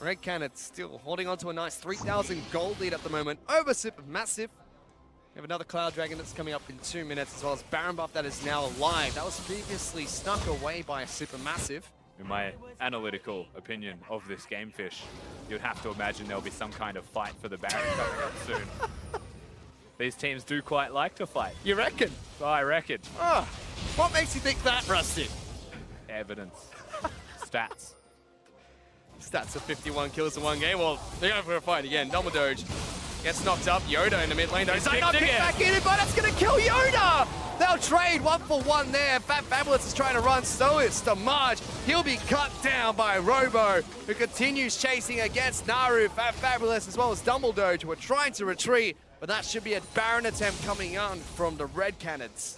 Red Cannon still holding on to a nice 3,000 gold lead at the moment over Supermassive. We have another Cloud Dragon that's coming up in 2 minutes, as well as Baron Buff that is now alive. That was previously snuck away by Supermassive. In my analytical opinion of this game, Fish, you'd have to imagine there'll be some kind of fight for the Baron coming up soon. These teams do quite like to fight. You reckon? I reckon. Oh, what makes you think that, Rusty? Evidence. Stats. Stats of 51 kills in 1 game. Well, they're going for a fight again. Double Doge gets knocked up. Yoda in the mid lane. Zaynot kicked back in, but that's going to kill Yoda! They'll trade 1 for 1 there. Fabulous is trying to run. So is Stamaj. He'll be cut down by Robo, who continues chasing against Naru. Fabulous, as well as Dumbledore, who are trying to retreat. But that should be a Baron attempt coming on from the Red Cannons.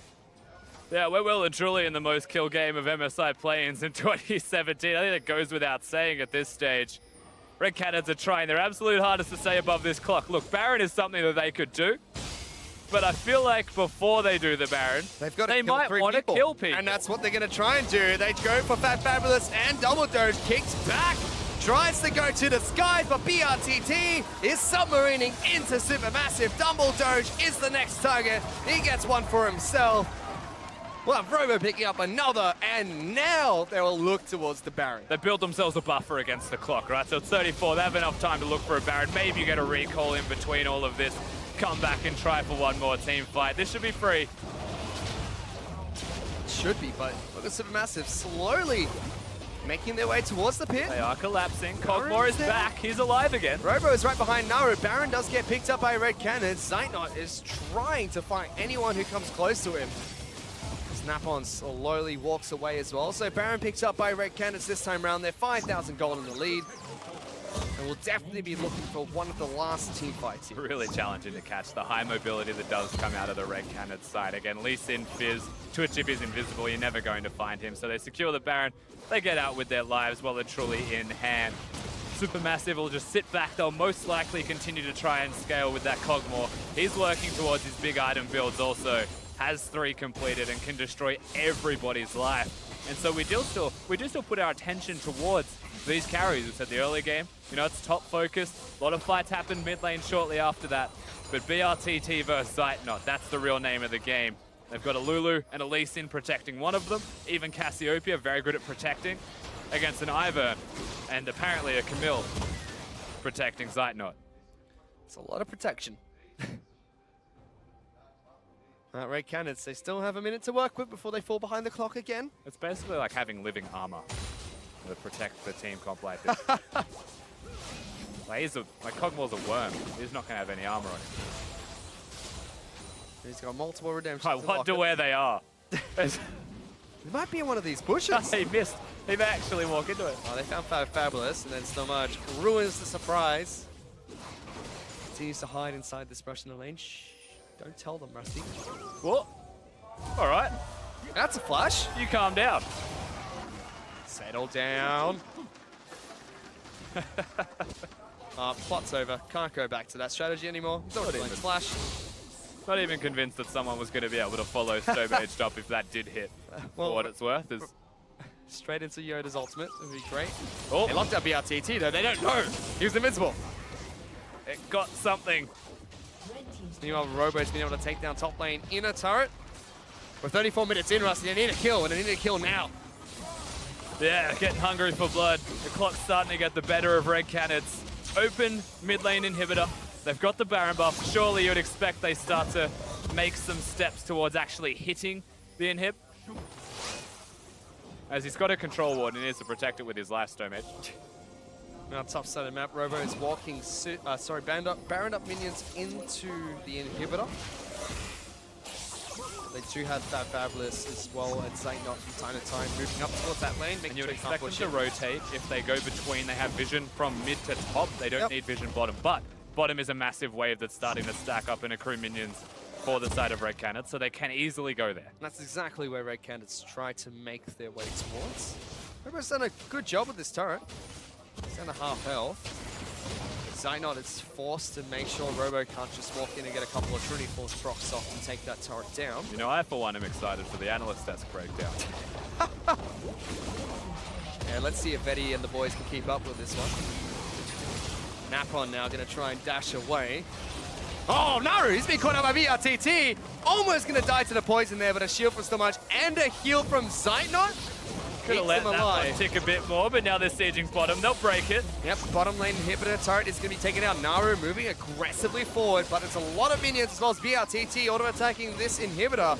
Yeah, we're well and truly in the most kill game of MSI Play-Ins in 2017. I think that goes without saying at this stage. Red Cannons are trying their absolute hardest to stay above this clock. Look, Baron is something that they could do, but I feel like before they do the Baron, they might want to kill people. And that's what they're going to try and do. They go for Fabulous, and Dumbledore kicks back. Tries to go to the skies, but BRTT is submarining into Supermassive. Dumbledore is the next target. He gets one for himself. Well, Robo picking up another, and now they will look towards the Baron. They built themselves a buffer against the clock, right? So it's 34. They have enough time to look for a Baron. Maybe you get a recall in between all of this. Come back and try for one more team fight. This should be free. Should be, but look at Supermassive slowly making their way towards the pit. They are collapsing. Cogmore is back. He's alive again. Robo is right behind Naru. Baron does get picked up by Red Cannon. Zaynot is trying to fight anyone who comes close to him. Snap-on slowly walks away as well. So Baron picks up by Red Cannons this time around. They're 5,000 gold in the lead. And we'll definitely be looking for one of the last team fights here. Really challenging to catch the high mobility that does come out of the Red Cannons side. Again, Lee Sin, Fizz, Twitch if he's invisible, you're never going to find him. So they secure the Baron. They get out with their lives well and truly in hand. Supermassive will just sit back. They'll most likely continue to try and scale with that Cogmore. He's working towards his big item builds also. Has 3 completed and can destroy everybody's life. And so we do still put our attention towards these carries. We said the early game, you know, it's top focused. A lot of fights happen mid lane shortly after that. But BRTT versus Zaynot, that's the real name of the game. They've got a Lulu and a Lee Sin protecting one of them. Even Cassiopeia, very good at protecting against an Ivern. And apparently a Camille protecting Zaynot. It's a lot of protection. Red Cannons, they still have a minute to work with before they fall behind the clock again. It's basically like having living armor that protects the team comp like this. Like Cogmore's a worm. He's not going to have any armor on him. He's got multiple redemptions. I wonder where they are. It might be in one of these bushes. He missed. He may actually walk into it. Oh, they found Fabulous, and then Stomach ruins the surprise. continues to hide inside this brush in the lane. Shh, don't tell them, Rusty. What? All right. That's a flash. You calm down. Settle down. Plot's over. Can't go back to that strategy anymore. He's already playing flash. Not even convinced that someone was going to be able to follow Stone Age up if that did hit. Well, for what it's worth is straight into Yoda's ultimate. It would be great. Oh, They locked out BRTT though. They don't know. He was invincible. it got something. Meanwhile, Robo's been able to take down top lane inner turret. We're 34 minutes in, Rusty. They need a kill, and they need a kill now. Yeah, getting hungry for blood. The clock's starting to get the better of Red Canids. Open mid lane inhibitor. They've got the Baron buff. Surely you'd expect they start to make some steps towards actually hitting the inhib. As he's got a control ward and he needs to protect it with his life, Stomach. Now, tough side of the map. Robo is walking, Baron up minions into the inhibitor. They do have that Fabulous as well as Zaynot from time to time moving up towards that lane. And you would expect them to rotate. If they go between, they have vision from mid to top. They don't need vision bottom. But bottom is a massive wave that's starting to stack up and accrue minions for the side of Red Canids, so they can easily go there. And that's exactly where Red Canids try to make their way towards. Robo's done a good job with this turret. He's down to half health. Zaynot is forced to make sure Robo can't just walk in and get a couple of Trinity Force procs off and take that turret down. You know, I for one am excited for the analyst desk breakdown. Yeah, let's see if Eddie and the boys can keep up with this one. Napon now going to try and dash away. Oh, Naru, he's been caught out by VRTT. Almost going to die to the poison there, but a shield from Stomach and a heal from Zaynot. Could have let that one tick a bit more, but now they're sieging bottom. They'll break it. Yep, bottom lane inhibitor turret is going to be taken out. Naru moving aggressively forward, but it's a lot of minions as well as BRTT auto-attacking this inhibitor.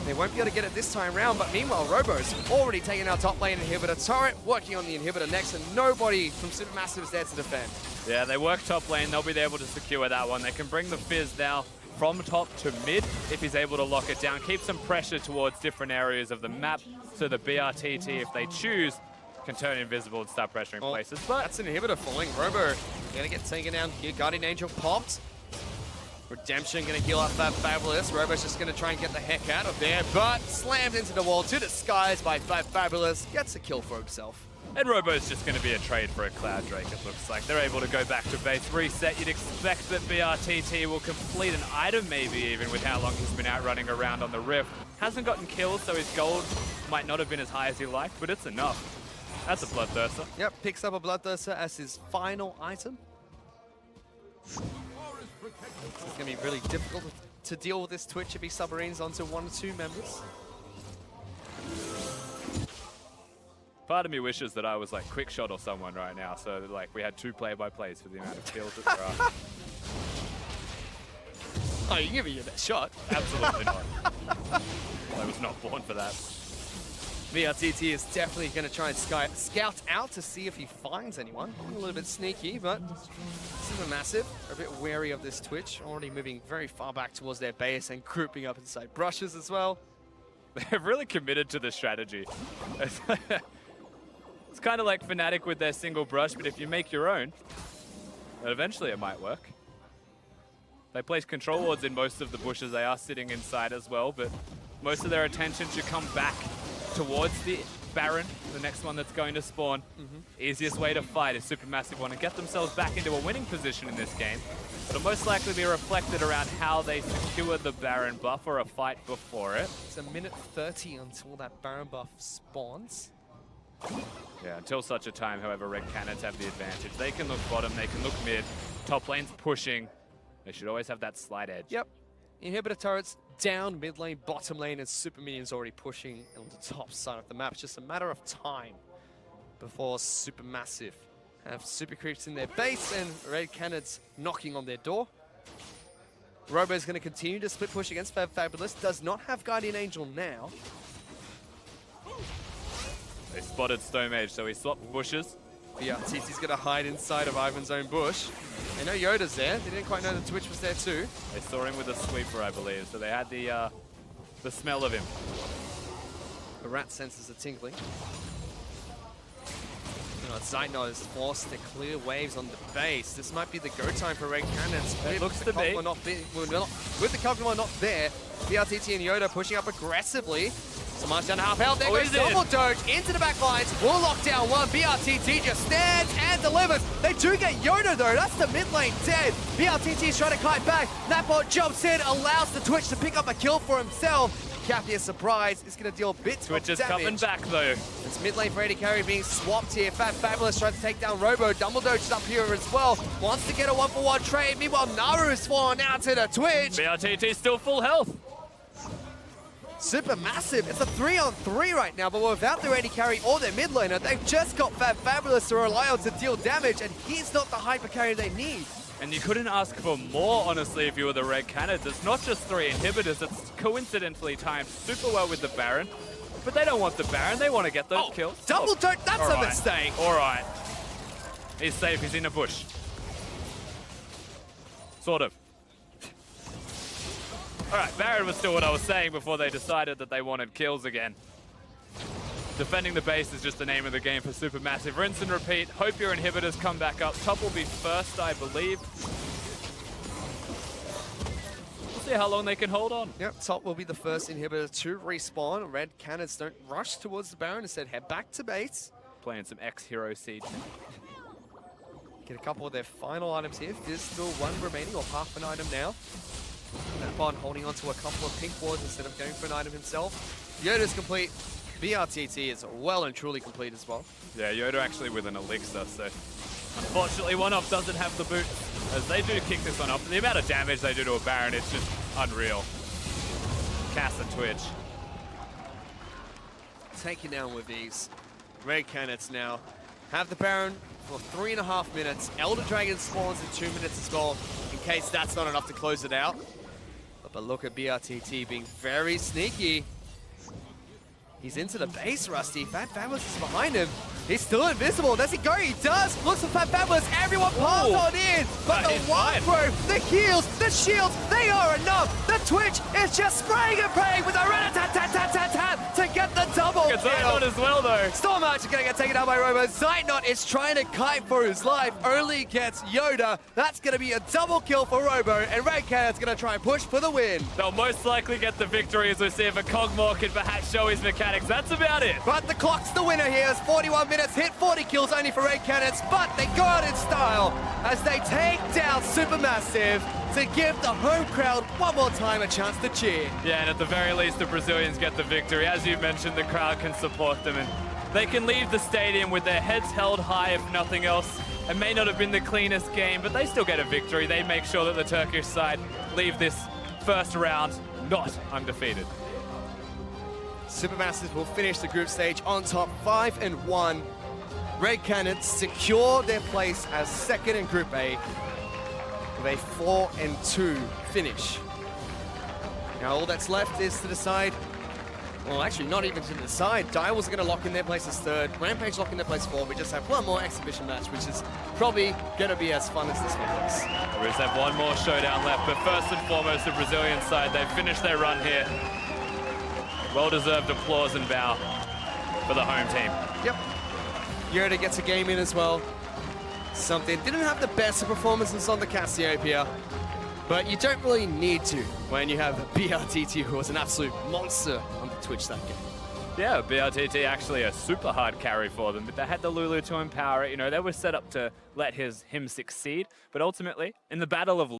They won't be able to get it this time around, but meanwhile, Robo's already taken out top lane inhibitor turret, working on the inhibitor next, and nobody from Supermassive is there to defend. Yeah, they work top lane. They'll be able to secure that one. They can bring the Fizz now from top to mid if he's able to lock it down. Keep some pressure towards different areas of the map so the BRTT, if they choose, can turn invisible and start pressuring places. But that's an inhibitor falling. Robo gonna get taken down here. Guardian Angel popped. Redemption gonna heal up that Fabulous. Robo's just gonna try and get the heck out of there, but slammed into the wall to the skies by Fabulous. Gets a kill for himself. And Robo's just going to be a trade for a Cloud Drake, it looks like. They're able to go back to base, reset. You'd expect that BRTT will complete an item maybe even with how long he's been out running around on the Rift. Hasn't gotten kills, so his gold might not have been as high as he liked, but it's enough. That's a Bloodthirster. Yep, picks up a Bloodthirster as his final item. It's going to be really difficult to deal with this Twitch if he submarines onto 1 or 2 members. Part of me wishes that I was like Quick Shot or someone right now, so like we had 2 play-by-plays for the amount of kills that there are. Oh, you can give me that shot. Absolutely not. I was not born for that. VRTT is definitely going to try and scout out to see if he finds anyone. A little bit sneaky, but Supermassive are a bit wary of this Twitch. Already moving very far back towards their base and grouping up inside brushes as well. They're really committed to the strategy. It's kind of like Fnatic with their single brush, but if you make your own, then eventually it might work. They place control wards in most of the bushes. They are sitting inside as well, but most of their attention should come back towards the Baron, the next one that's going to spawn. Easiest way to fight is Supermassive want to get themselves back into a winning position in this game. It'll most likely be reflected around how they secure the Baron buff or a fight before it. It's a minute 30 until that Baron buff spawns. Yeah, until such a time, however, Red Canids have the advantage. They can look bottom, they can look mid. Top lane's pushing. They should always have that slight edge. Yep. Inhibitor turrets down mid lane, bottom lane, and Super Minions already pushing on the top side of the map. It's just a matter of time before Supermassive have Super Creeps in their base and Red Canids knocking on their door. Robo's going to continue to split push against Fabulous. Does not have Guardian Angel now. They spotted Stone Age, so he swapped bushes. Yeah, TT's going to hide inside of Ivan's own bush. They know Yoda's there. They didn't quite know that Twitch was there too. They saw him with a sweeper, I believe, so they had the smell of him. The rat senses are tingling. Zaino is forced to clear waves on the base. This might be the go time for Red Cannons. It looks to be. With the Kog'Maw not there, BRTT and Yoda pushing up aggressively. So much down to half health. There goes double doge into the back lines. Will lock down one. BRTT just stands and delivers. They do get Yoda though. That's the mid lane dead. BRTT is trying to kite back. Napbot jumps in, allows the Twitch to pick up a kill for himself. Cappy is surprised. It's going to deal bits of damage. Twitch is coming back though. It's mid lane for AD Carry being swapped here. Fabulous tries to take down Robo. Double doge is up here as well. Wants to get a 1-for-1 trade. Meanwhile, Naru is falling out to the Twitch. BRTT still full health. Super massive. It's a 3-on-3 right now, but without their AD Carry or their mid laner, they've just got Fabulous to rely on to deal damage, and he's not the hyper carry they need. And you couldn't ask for more, honestly, if you were the Red Cannons. It's not just 3 inhibitors, it's coincidentally timed super well with the Baron. But they don't want the Baron, they want to get those kills. Double doge, that's All a right. mistake. All right. He's safe, he's in a bush. Sort of. All right, Baron was still what I was saying before they decided that they wanted kills again. Defending the base is just the name of the game for Supermassive. Rinse and repeat. Hope your inhibitors come back up. Top will be first, I believe. We'll see how long they can hold on. Yep, top will be the first inhibitor to respawn. Red Cannons don't rush towards the Baron, instead head back to base. Playing some X-Hero Siege. Get a couple of their final items here. There's still one remaining, or half an item now. Bond holding on to a couple of pink wards instead of going for an item himself. Yoda's complete. BRTT is well and truly complete as well. Yeah, Yoda actually with an elixir, so unfortunately one-off doesn't have the boot, as they do kick this one off. The amount of damage they do to a Baron, it's just unreal. Cass and Twitch. Taken down with these. Red Cannons now have the Baron for 3.5 minutes. Elder Dragon spawns in 2 minutes as well, in case that's not enough to close it out. But look at BRTT being very sneaky. He's into the base, Rusty. Fabulous is behind him. He's still invisible. Does he go? He does. Looks for Fabulous. Everyone piles on in. But the wide throw, the heals, the shields, they are enough. The Twitch is just spraying and praying with a rat-tat-tat-tat-tat to get the double kill. Zaynot as well, though. Storm Archer going to get taken out by Robo. Zaynot is trying to kite for his life. Only gets Yoda. That's going to be a double kill for Robo. And Red Cannon's going to try and push for the win. They'll most likely get the victory as we see if a Kog'Maw can perhaps show his mechanics. That's about it. But the clock's the winner here. It's 41 minutes, hit 40 kills only for Red Cannons, but they go out in style as they take down Supermassive to give the home crowd one more time a chance to cheer. Yeah, and at the very least, the Brazilians get the victory. As you mentioned, the crowd can support them, and they can leave the stadium with their heads held high, if nothing else. It may not have been the cleanest game, but they still get a victory. They make sure that the Turkish side leave this first round not undefeated. Supermassive will finish the group stage on top, 5-1. Red Cannons secure their place as second in Group A with a 4-2 finish. Now all that's left is to decide, well actually not even to decide, Direwolves are going to lock in their place as third, Rampage lock in their place fourth. We just have one more exhibition match, which is probably going to be as fun as this one looks. We just have one more showdown left, but first and foremost, the Brazilian side, they've finished their run here. Well-deserved applause and bow for the home team. Yep. Yoda gets a game in as well. Something, didn't have the best of performances on the Cassiopeia, but you don't really need to when you have BRTT, who was an absolute monster on the Twitch that game. Yeah, BRTT actually a super hard carry for them, but they had the Lulu to empower it. You know, they were set up to let him succeed, but ultimately, in the battle of